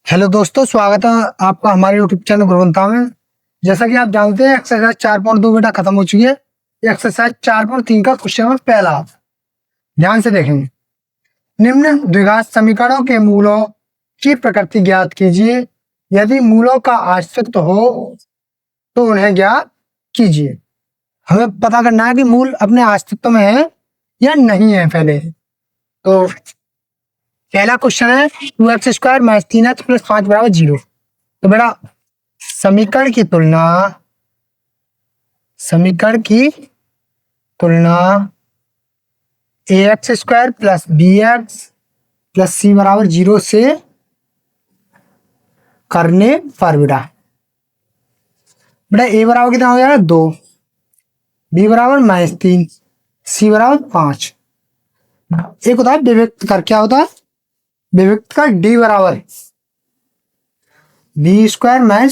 Hello दोस्तों, स्वागत है आपका हमारे यूट्यूब चैनल गुरुवंता में। जैसा कि आप जानते हैं एक्सरसाइज 4.2 बेटा खत्म हो चुकी है। एक्सरसाइज 4.3 का क्वेश्चन है पहला। ध्यान से देखेंगे। निम्न द्विघात समीकरणों के मूलों की प्रकृति ज्ञात कीजिए। यदि मूलों का अस्तित्व हो तो उन्हें ज्ञात कीजिए। हमें पता करना है कि मूल अपने अस्तित्व में है या नहीं है। पहले तो पहला क्वेश्चन है 2x² - 3x + 5 = 0। तो बेटा समीकरण की तुलना ax² + bx + c = 0 से करने पर बेटा a बराबर कितना हो जाएगा 2, b बराबर -3, c बराबर 5। एक होता है विभक्त कर, क्या होता है विभक्त कर? d बराबर b² -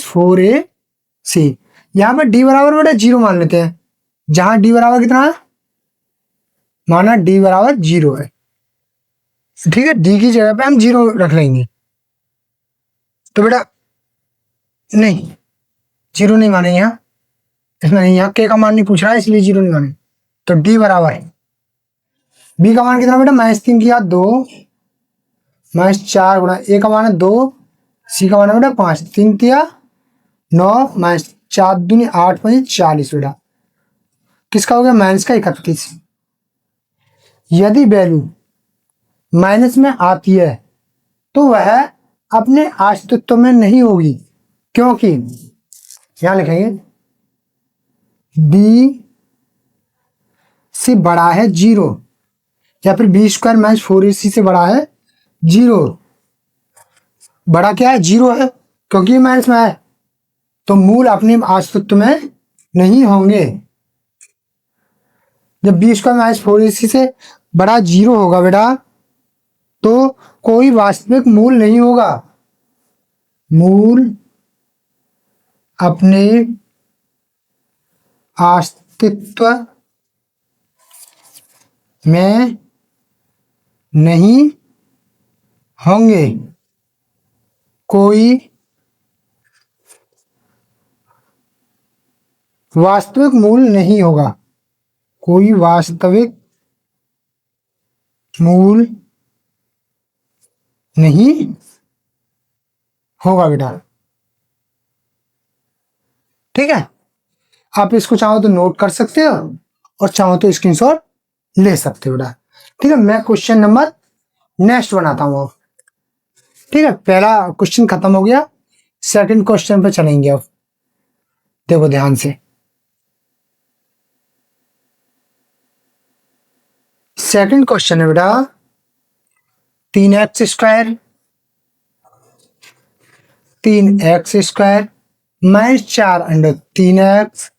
4ac। यहाँ पर d बराबर बेटा 0 मान लेते हैं। जहां d बराबर कितना है, माना d बराबर 0 है, ठीक है। d की जगह पे हम 0 रख लेंगे। तो बेटा नहीं, 0 नहीं मानेंगे यहाँ, इसमें नहीं, यहाँ k का मान नहीं पूछ रहा है इसलिए 0 नहीं मानेंगे। तो d बराबर है, b का मान कितना बेटा -3 किया 2, -4 गुणा a का मान है 2, c का मान है बेटा 5, 3 किया 9, -4 दूनी 8, 5 40 बेटा। किसका हो गया? माइनस का 31। यदि वैल्यू माइनस में आती है तो वह अपने अस्तित्व में नहीं होगी, क्योंकि यहां लिखेंगे b से बड़ा है 0, या फिर b² - 4ac से बड़ा है 0। बड़ा क्या है? 0 है, क्योंकि माइनस में है तो मूल अपने अस्तित्व में नहीं होंगे। जब b² - 4ac से बड़ा 0 होगा बेटा तो कोई वास्तविक मूल नहीं होगा। मूल अपने अस्तित्व में नहीं होंगे। कोई वास्तविक मूल नहीं होगा, कोई वास्तविक मूल नहीं होगा बेटा, ठीक है। आप इसको चाहो तो नोट कर सकते हो और चाहो तो स्क्रीनशॉट ले सकते हो बेटा, ठीक है। मैं क्वेश्चन नंबर नेक्स्ट बनाता हूं अब, ठीक है। पहला क्वेश्चन खत्म हो गया, सेकंड क्वेश्चन पे चलेंगे अब। देखो ध्यान से, सेकंड क्वेश्चन है बेटा 3x² - 4 3x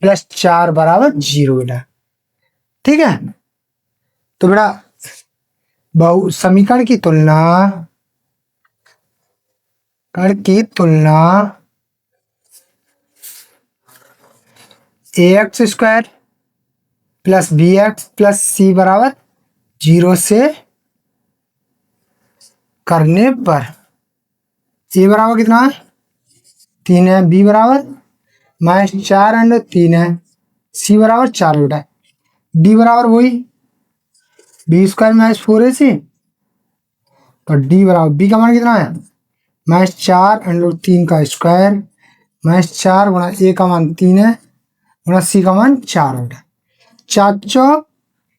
+ 4 = 0 बेटा, ठीक है। तो बेटा बहु समीकरण की तुलना ax² + bx + c = 0 से करने पर a बराबर कितना है 3 है, b बराबर -4/3 है, c बराबर 4 बेटा, d बराबर वही b² - 4ac। तो d बराबर b का मान कितना है -4/3 का स्क्वायर, -4 गुणा a का मान 3 है गुणा c का मान 4 बेटा। 4 चौक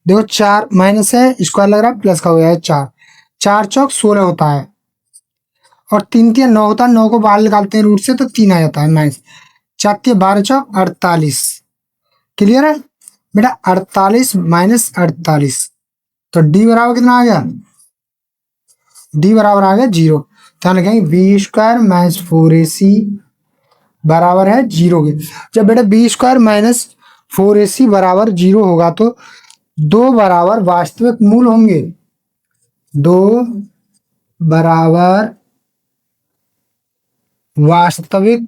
देखो 4 माइनस है, स्क्वायर लग रहा है, प्लस का हो गया है 4, 4 चौक 16 होता है और 3 3 9 होता है। 9 को बाहर निकालते हैं रूट से तो 3 आ जाता है माइनस 4 3 12 चौक 48। क्लियर है बेटा? 48 - 48 तो d बराबर कितना आ गया? d बराबर आ गया 0। तो लिखेंगे b² - 4ac बराबर है 0 के। जब बेटा b² - 4ac बराबर 0 होगा तो दो बराबर वास्तविक मूल होंगे, दो बराबर वास्तविक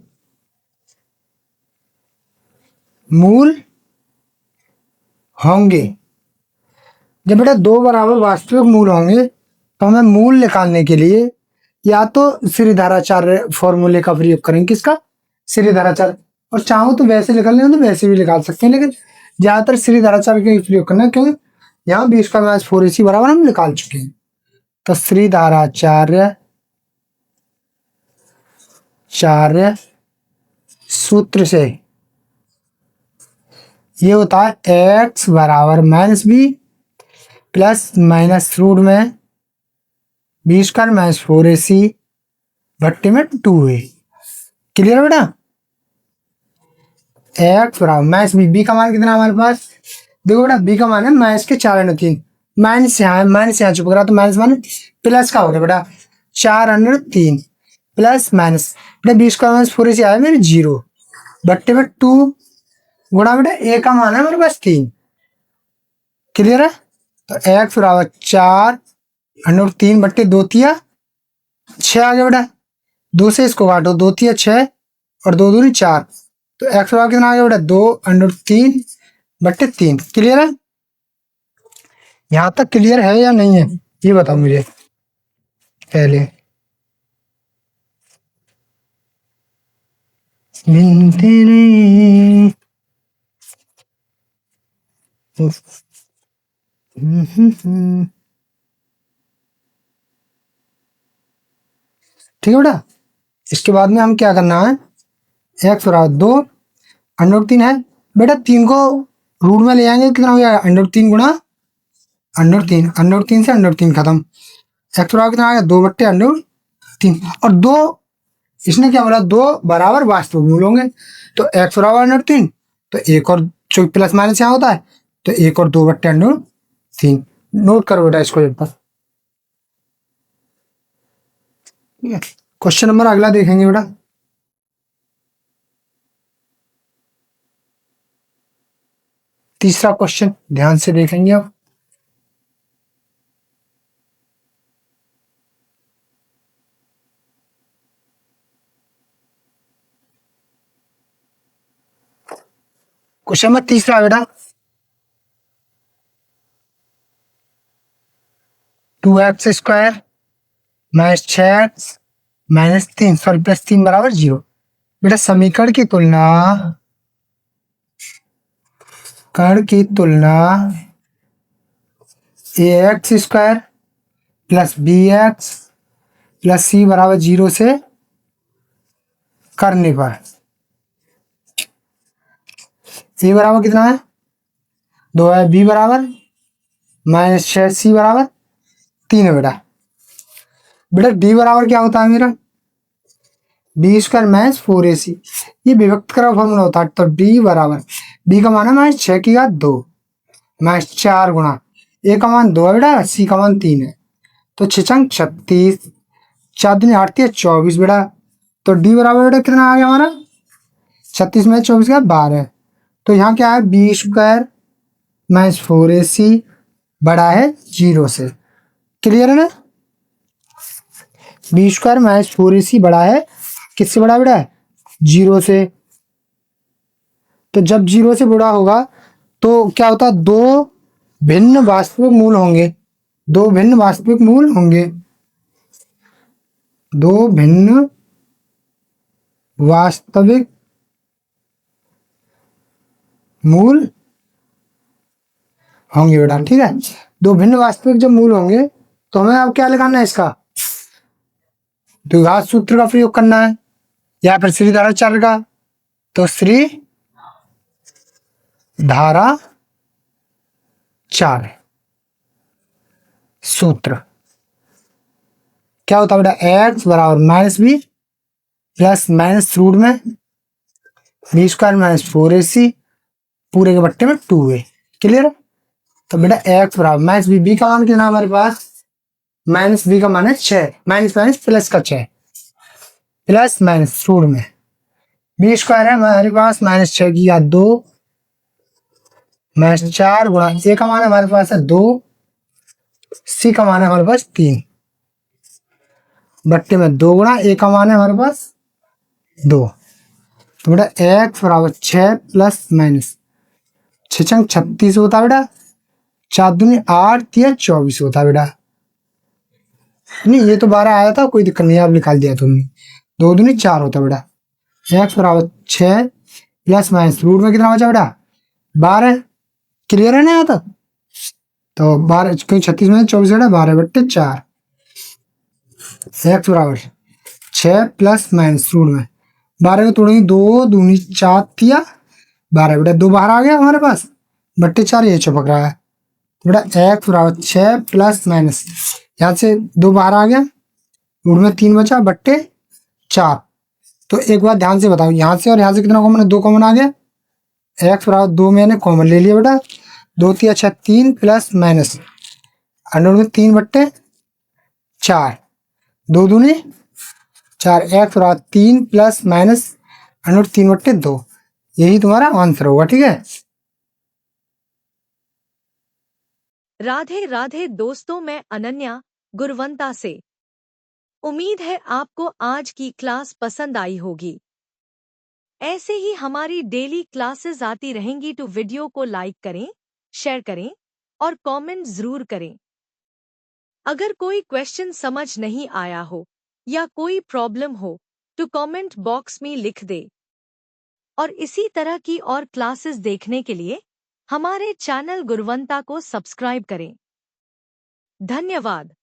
मूल होंगे। जब बेटा दो बराबर वास्तविक मूल होंगे तो हमें मूल निकालने के लिए या तो श्रीधराचार्य फॉर्मूले का प्रयोग करेंगे, किसका, श्रीधराचार्य, और चाहो तो वैसे निकालने हो तो वैसे भी निकाल सकते हैं, लेकिन ज्यादातर श्रीधराचार्य का प्रयोग करना, क्योंकि यहाँ बी स्क्वायर माइनस 4ac बराबर हम निकाल चुके हैं। तो श्रीधराचार्य सूत्र से ये होता है x बराबर minus b plus minus root में बी स्क्वायर माइनस 4ac भट्टे में 2a। क्लियर बेटा। x बराबर माइनस बी, बी का मान कितना हमारे पास, देखो बेटा बी का मान है माइनस के 4/3, माइनस यहाँ है, माइनस यहाँ चुप रहा तो माइनस मान प्लस का हो गया बेटा 4/3 प्लस माइनस बेटा बी स्क्वायर माइनस 4ac आया मेरे 0 भट्टे में 2 गुणा बेटा ए का मान है मेरे पास 3। क्लियर है। तो x बराबर 4/3 बट्टे 2 तिया 6 आ गया बेटा, 2 से इसको काटो 2 तिया 6 और 2 दूनी 4, तो x बराबर कितना आ गया बेटा 2/3 बट्टे 3। क्लियर है। यहां तक क्लियर है या नहीं है ये बताओ मुझे पहले। ठीक है बेटा। इसके बाद में हम क्या करना है, x बराबर 2/3 है बेटा, 3 को रूट में ले आएंगे कितना हो जाएगा √3 गुणा √3 से √3 खत्म, x बराबर कितना आ गया 2/√3 और 2 इसने क्या बोला 2 बराबर वास्तविक मूल होंगे, तो x बराबर √3 तो एक और जो प्लस माइनस यहाँ होता है तो एक और 2/√3। नोट करो बेटा इसको एक बार। क्वेश्चन नंबर अगला देखेंगे बेटा। तीसरा क्वेश्चन ध्यान से देखेंगे आप। क्वेश्चन नंबर तीसरा बेटा, 2x² minus 6x minus 3 sorry plus 3 बराबर 0। बेटा समीकरण की तुलना ax² plus bx plus c बराबर 0 से करने पर a बराबर कितना है 2 है, b बराबर माइनस 6c बराबर 3 है बेटा। बेटा d बराबर क्या होता है मेरा b² माइनस 4ac, ये विभक्त करा फॉर्मूला होता है। तो d बराबर b का मान है माइनस 6 की घात 2 माइनस 4 गुणा a का मान 2 है बेटा, c का मान 3 है, तो 6 छंग 36 4 दिन 8 24 बेटा। तो d बराबर बेटा कितना आ गया हमारा 36 में 24 का 12, तो यहाँ क्या है b² माइनस 4ac बड़ा है 0 से। क्लियर है ना। b² माइनस 4ac बड़ा है किससे बड़ा बेटा 0 से। तो जब 0 से बड़ा होगा तो क्या होता है दो भिन्न वास्तविक मूल होंगे, दो भिन्न वास्तविक मूल होंगे, दो भिन्न वास्तविक मूल होंगे बेटा। ठीक है, दो भिन्न वास्तविक जब मूल होंगे तो हमें अब क्या लगाना है इसका द्विघात सूत्र का प्रयोग करना है या फिर श्रीधराचार्य का। तो श्रीधराचार्य सूत्र क्या होता है बेटा x बराबर minus b plus minus root में b² माइनस 4ac पूरे के बट्टे में 2a। क्लियर। तो बेटा x बराबर माइनस बी का मान कितना हमारे पास माइनस बी का मान है 6 माइनस माइनस प्लस का 6 प्लस माइनस रूट में b² है हमारे पास माइनस 6 की घात 2 माइनस 4 गुणा a का मान है हमारे पास है 2 c का मान है हमारे पास 3 बट्टे में 2 गुणा a का मान है हमारे पास 2। तो बेटा x बराबर 6 प्लस माइनस 6 छंग 36 होता है बेटा, 4 दूनी 8 या 24 होता है बेटा। नहीं, ये तो 12 आया था, कोई दिक्कत नहीं, आप निकाल दिया तुमने। 2 दूनी 4 होता बेटा। x बराबर 6 प्लस माइनस रूट में कितना बचा बेटा 12। क्लियर है ना यहाँ तक? तो 12 क्योंकि 36 में 24 बेटा 12/4। x बराबर 6 प्लस माइनस रूट में 12 को तोड़ेंगे 2 दूनी 4 थिया 12 बेटा 2 बाहर आ गया हमारे पास, बट्टे 4 ये चिपक रहा है। तो बेटा x बराबर 6 प्लस माइनस, यहाँ से 2 बाहर आ गया, रूट में 3 बचा बट्टे 4। तो एक बात ध्यान से बताओ, यहाँ से और यहाँ से कितना कॉमन है, 2 कॉमन आ गया। x बराबर 2 मैंने कॉमन ले लिया बेटा, 2 3 अच्छा 3 प्लस माइनस अंडर में 3/4, 2 दूनी 4, x बराबर 3 प्लस माइनस अंडर 3/2। यही तुम्हारा आंसर होगा, ठीक है। राधे राधे दोस्तों, मैं अनन्या गुरवंता से। उम्मीद है आपको आज की क्लास पसंद आई होगी। ऐसे ही हमारी डेली क्लासेस आती रहेंगी, तो वीडियो को लाइक करें, शेयर करें और कमेंट जरूर करें। अगर कोई क्वेश्चन समझ नहीं आया हो या कोई प्रॉब्लम हो तो कमेंट बॉक्स में लिख दे। और इसी तरह की और क्लासेस देखने के लिए हमारे चैनल गुरवंता को सब्सक्राइब करें। धन्यवाद।